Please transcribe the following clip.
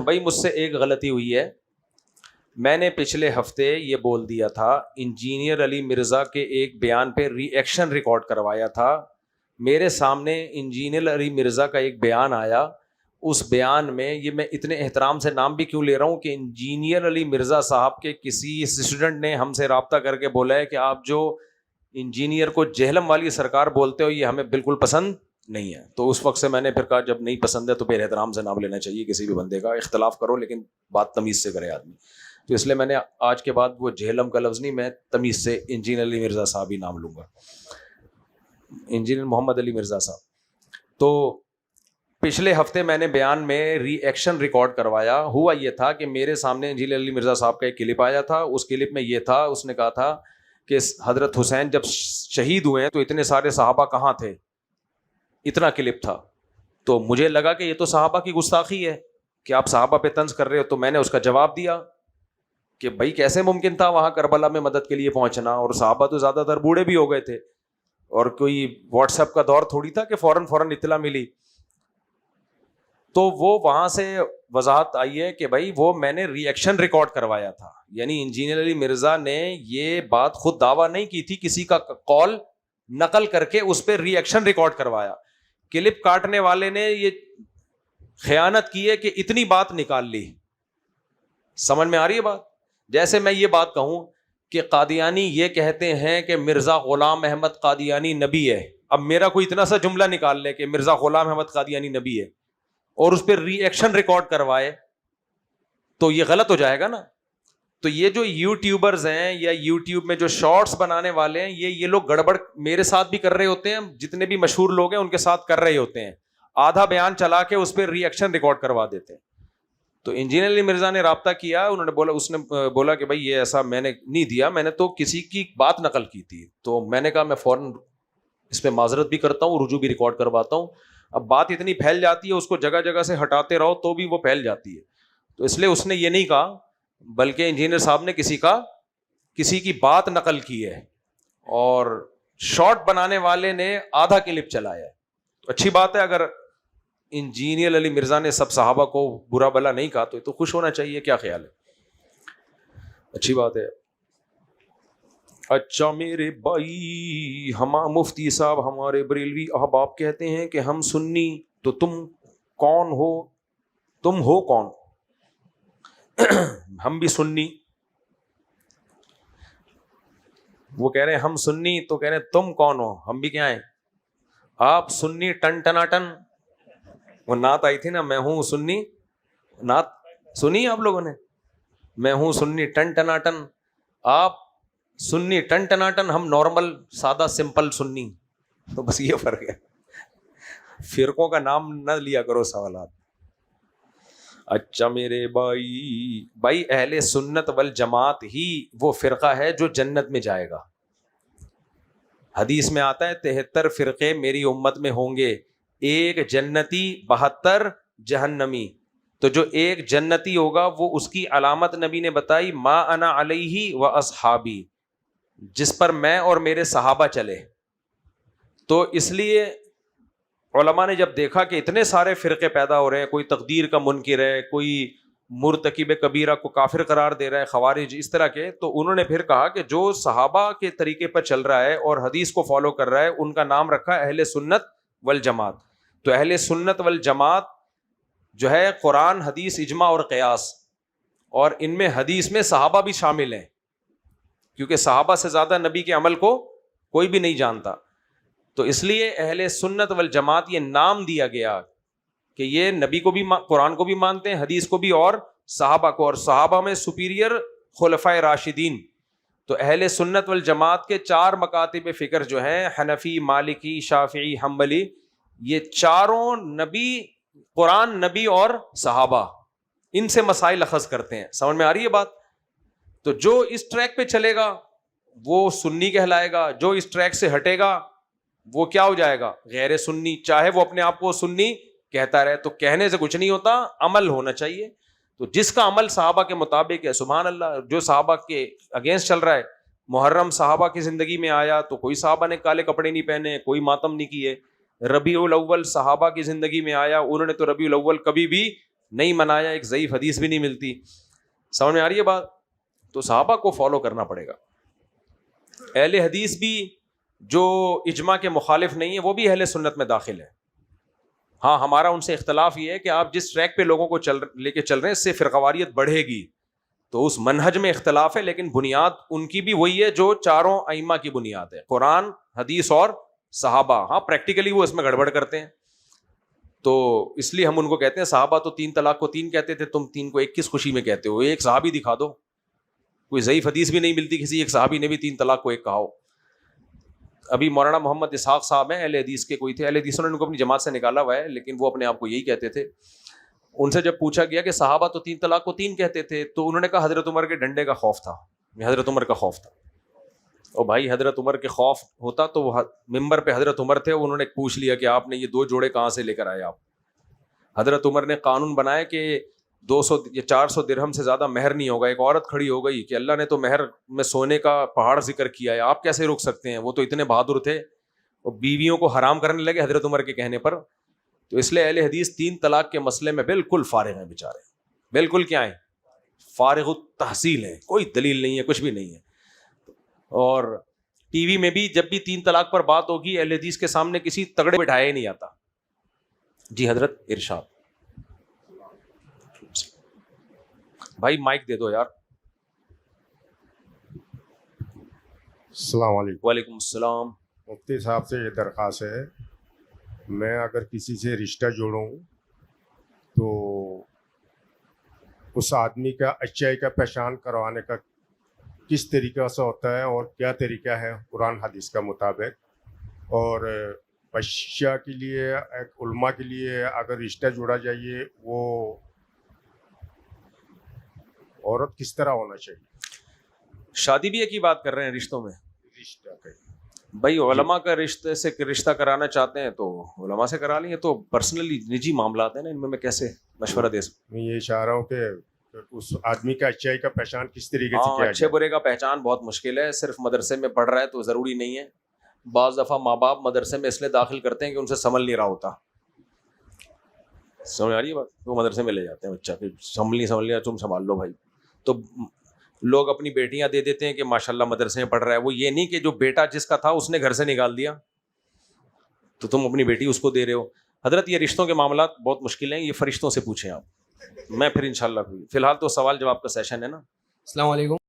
بھائی مجھ سے ایک غلطی ہوئی ہے. میں نے پچھلے ہفتے یہ بول دیا تھا, انجینئر علی مرزا کے ایک بیان پہ ری ایکشن ریکارڈ کروایا تھا. میرے سامنے انجینئر علی مرزا کا ایک بیان آیا, اس بیان میں یہ میں اتنے احترام سے نام بھی کیوں لے رہا ہوں کہ انجینئر علی مرزا صاحب کے کسی اسٹوڈنٹ نے ہم سے رابطہ کر کے بولا ہے کہ آپ جو انجینئر کو جہلم والی سرکار بولتے ہو یہ ہمیں بالکل پسند نہیں ہے. تو اس وقت سے میں نے پھر کہا جب نہیں پسند ہے تو پھر احترام سے نام لینا چاہیے کسی بھی بندے کا. اختلاف کرو لیکن بات تمیز سے کرے آدمی. تو اس لیے میں نے آج کے بعد وہ جہلم کا لفظ نہیں, میں تمیز سے انجینئر علی مرزا صاحب ہی نام لوں گا, انجینئر محمد علی مرزا صاحب. تو پچھلے ہفتے میں نے بیان میں ری ایکشن ریکارڈ کروایا. ہوا یہ تھا کہ میرے سامنے انجینئر علی مرزا صاحب کا ایک کلپ آیا تھا. اس کلپ میں یہ تھا, اس نے کہا تھا کہ حضرت حسین جب شہید ہوئے ہیں تو اتنے سارے صحابہ کہاں تھے, اتنا کلپ تھا. تو مجھے لگا کہ یہ تو صحابہ کی گستاخی ہے کہ آپ صحابہ پہ طنز کر رہے ہو. تو میں نے اس کا جواب دیا کہ بھائی کیسے ممکن تھا وہاں کربلا میں مدد کے لیے پہنچنا, اور صحابہ تو زیادہ تر بوڑھے بھی ہو گئے تھے, اور کوئی واٹس ایپ کا دور تھوڑی تھا کہ فوراً اطلاع ملی. تو وہ وہاں سے وضاحت آئی ہے کہ بھائی وہ میں نے ری ایکشن ریکارڈ کروایا تھا. یعنی انجینئر علی مرزا نے یہ بات خود دعویٰ نہیں کی تھی, کسی کا قول نقل کر کے اس پہ ری ایکشن ریکارڈ کروایا. کلپ کاٹنے والے نے یہ خیانت کی ہے کہ اتنی بات نکال لی. سمجھ میں آ رہی ہے بات؟ جیسے میں یہ بات کہوں کہ قادیانی یہ کہتے ہیں کہ مرزا غلام احمد قادیانی نبی ہے. اب میرا کوئی اتنا سا جملہ نکال لے کہ مرزا غلام احمد قادیانی نبی ہے اور اس پہ ری ایکشن ریکارڈ کروائے تو یہ غلط ہو جائے گا نا. تو یہ جو یوٹیوبرز ہیں یا یوٹیوب میں جو شارٹس بنانے والے ہیں, یہ لوگ گڑبڑ میرے ساتھ بھی کر رہے ہوتے ہیں, جتنے بھی مشہور لوگ ہیں ان کے ساتھ کر رہے ہوتے ہیں. آدھا بیان چلا کے اس پہ ری ایکشن ریکارڈ کروا دیتے ہیں. تو انجینئر علی مرزا نے رابطہ کیا, انہوں نے بولا, اس نے بولا کہ بھائی یہ ایسا میں نے نہیں دیا, میں نے تو کسی کی بات نقل کی تھی. تو میں نے کہا میں فوراً اس پہ معذرت بھی کرتا ہوں, رجوع بھی ریکارڈ کرواتا ہوں. اب بات اتنی پھیل جاتی ہے, اس کو جگہ جگہ سے ہٹاتے رہو تو بھی وہ پھیل جاتی ہے. تو اس لیے اس نے یہ نہیں کہا, بلکہ انجینئر صاحب نے کسی کی بات نقل کی ہے, اور شارٹ بنانے والے نے آدھا کلپ چلایا ہے. تو اچھی بات ہے, اگر انجینئر علی مرزا نے سب صحابہ کو برا بلا نہیں کہا تو خوش ہونا چاہیے. کیا خیال ہے؟ اچھی بات ہے. اچھا میرے بھائی, مفتی صاحب ہمارے بریلوی احباب کہتے ہیں کہ ہم سنی, تو تم کون ہو؟ تم ہو کون؟ ہم بھی سنی. وہ کہہ رہے ہیں ہم سنی, تو کہہ رہے ہیں تم کون ہو؟ ہم بھی کیا ہیں؟ آپ سنی ٹن ٹناٹن. وہ نعت آئی تھی نا, میں ہوں سنی, نعت سنی آپ لوگوں نے؟ میں ہوں سنی ٹن ٹناٹن, آپ سنی ٹن ٹناٹن, ہم نارمل سادہ سمپل سنی. تو بس یہ فرق ہے. فرقوں کا نام نہ لیا کرو سوالات. اچھا میرے بھائی اہل سنت والجماعت ہی وہ فرقہ ہے جو جنت میں جائے گا. حدیث میں آتا ہے 73 فرقے میری امت میں ہوں گے, ایک جنتی 72 جہنمی. تو جو ایک جنتی ہوگا وہ اس کی علامت نبی نے بتائی, ما انا علیہ و اصحابی, جس پر میں اور میرے صحابہ چلے. تو اس لیے علماء نے جب دیکھا کہ اتنے سارے فرقے پیدا ہو رہے ہیں, کوئی تقدیر کا منکر ہے, کوئی مرتکب کبیرہ کو کافر قرار دے رہا ہے, خوارج اس طرح کے, تو انہوں نے پھر کہا کہ جو صحابہ کے طریقے پر چل رہا ہے اور حدیث کو فالو کر رہا ہے ان کا نام رکھا اہل سنت والجماعت. تو اہل سنت والجماعت جو ہے قرآن, حدیث, اجماع اور قیاس, اور ان میں حدیث میں صحابہ بھی شامل ہیں, کیونکہ صحابہ سے زیادہ نبی کے عمل کو کوئی بھی نہیں جانتا. تو اس لیے اہل سنت والجماعت یہ نام دیا گیا کہ یہ نبی کو بھی, قرآن کو بھی مانتے ہیں, حدیث کو بھی, اور صحابہ کو, اور صحابہ میں سپیریئر خلفائے راشدین. تو اہل سنت والجماعت کے 4 مکاتب فکر جو ہیں, حنفی, مالکی, شافعی, حنبلی, یہ چاروں نبی, قرآن, نبی اور صحابہ, ان سے مسائل اخذ کرتے ہیں. سمجھ میں آ رہی ہے بات؟ تو جو اس ٹریک پہ چلے گا وہ سنی کہلائے گا, جو اس ٹریک سے ہٹے گا وہ کیا ہو جائے گا؟ غیر سنی. چاہے وہ اپنے آپ کو سنی کہتا رہے, تو کہنے سے کچھ نہیں ہوتا, عمل ہونا چاہیے. تو جس کا عمل صحابہ کے مطابق ہے, سبحان اللہ. جو صحابہ کے اگینسٹ چل رہا ہے, محرم صحابہ کی زندگی میں آیا تو کوئی صحابہ نے کالے کپڑے نہیں پہنے, کوئی ماتم نہیں کیے. ربیع الاول صحابہ کی زندگی میں آیا, انہوں نے تو ربیع الاول کبھی بھی نہیں منایا, ایک ضعیف حدیث بھی نہیں ملتی. سمجھ میں آ رہی ہے بات؟ تو صحابہ کو فالو کرنا پڑے گا. اہل حدیث بھی جو اجماع کے مخالف نہیں ہے وہ بھی اہل سنت میں داخل ہے. ہاں ہمارا ان سے اختلاف یہ ہے کہ آپ جس ٹریک پہ لوگوں کو لے کے چل رہے ہیں اس سے فرقواریت بڑھے گی, تو اس منہج میں اختلاف ہے, لیکن بنیاد ان کی بھی وہی ہے جو چاروں ائمہ کی بنیاد ہے, قرآن, حدیث اور صحابہ. ہاں پریکٹیکلی وہ اس میں گڑبڑ کرتے ہیں, تو اس لیے ہم ان کو کہتے ہیں صحابہ تو 3 طلاق کو 3 کہتے تھے, تم 3 کو 1 کس خوشی میں کہتے ہو؟ ایک صحابی دکھا دو, کوئی ضعیف حدیث بھی نہیں ملتی کسی ایک صحابی نے بھی 3 طلاق کو 1 کہا ہو. ابھی مولانا محمد اسحاق صاحب ہیں, اہل حدیث کے کوئی تھے, اہل حدیثوں نے ان کو اپنی جماعت سے نکالا ہوا ہے, لیکن وہ اپنے آپ کو یہی کہتے تھے. ان سے جب پوچھا گیا کہ صحابہ تو 3 طلاق کو 3 کہتے تھے, تو انہوں نے کہا حضرت عمر کے ڈنڈے کا خوف تھا, حضرت عمر کا خوف تھا. اور بھائی حضرت عمر کے خوف ہوتا تو وہ ممبر پہ حضرت عمر تھے, انہوں نے پوچھ لیا کہ آپ نے یہ 2 جوڑے کہاں سے لے کر آئے آپ. حضرت عمر نے قانون بنایا کہ 200 یا 400 درہم سے زیادہ مہر نہیں ہوگا. ایک عورت کھڑی ہو گئی کہ اللہ نے تو مہر میں سونے کا پہاڑ ذکر کیا ہے, آپ کیسے روک سکتے ہیں؟ وہ تو اتنے بہادر تھے, اور بیویوں کو حرام کرنے لگے حضرت عمر کے کہنے پر. تو اس لیے اہل حدیث 3 طلاق کے مسئلے میں بالکل فارغ ہیں بیچارے, بالکل کیا ہیں, فارغ التحصیل ہیں, کوئی دلیل نہیں ہے, کچھ بھی نہیں ہے. اور ٹی وی میں بھی جب بھی 3 طلاق پر بات ہوگی اہل حدیث کے سامنے کسی تگڑے بٹھایا ہی نہیں آتا. جی حضرت ارشاد. بھائی مائک دے دو یار. السلام علیکم. وعلیکم السلام. مفتی صاحب سے یہ درخواست ہے, میں اگر کسی سے رشتہ جوڑوں تو اس آدمی کا اچائی کا پہچان کروانے کا کس طریقہ سے ہوتا ہے اور کیا طریقہ ہے قرآن حدیث کا مطابق, اور بچہ کے لیے ایک علماء کے لیے اگر رشتہ جوڑا جائے وہ عورت کس طرح ہونا چاہیے؟ شادی بیاہ کی بات کر رہے ہیں رشتوں میں. رشتہ کا بھائی علماء کا رشتہ کرانا چاہتے ہیں تو علماء سے کرا لیں, یہ تو پرسنلی نجی معاملات ہیں نا, ان میں کیسے مشورہ دے سکتا. میں یہ چاہ رہا ہوں کہ اس آدمی کا اچائی کا پہچان کس طریقے سے کیا اچھے برے کا پہچان بہت مشکل ہے. صرف مدرسے میں پڑھ رہا ہے تو ضروری نہیں ہے. بعض دفعہ ماں باپ مدرسے میں اس لیے داخل کرتے ہیں کہ ان سے سنبھل نہیں رہا ہوتا. سمجھ آ رہی ہے بات؟ وہ مدرسے میں لے جاتے ہیں بچہ, پھر سنبھل نہیں تم سنبھال لو بھائی. تو لوگ اپنی بیٹیاں دے دیتے ہیں کہ ماشاءاللہ مدرسے میں پڑھ رہا ہے. وہ یہ نہیں کہ جو بیٹا جس کا تھا اس نے گھر سے نکال دیا تو تم اپنی بیٹی اس کو دے رہے ہو. حضرت یہ رشتوں کے معاملات بہت مشکل ہیں, یہ فرشتوں سے پوچھیں آپ, میں پھر انشاءاللہ. فی الحال تو سوال جواب کا سیشن ہے نا. السلام علیکم.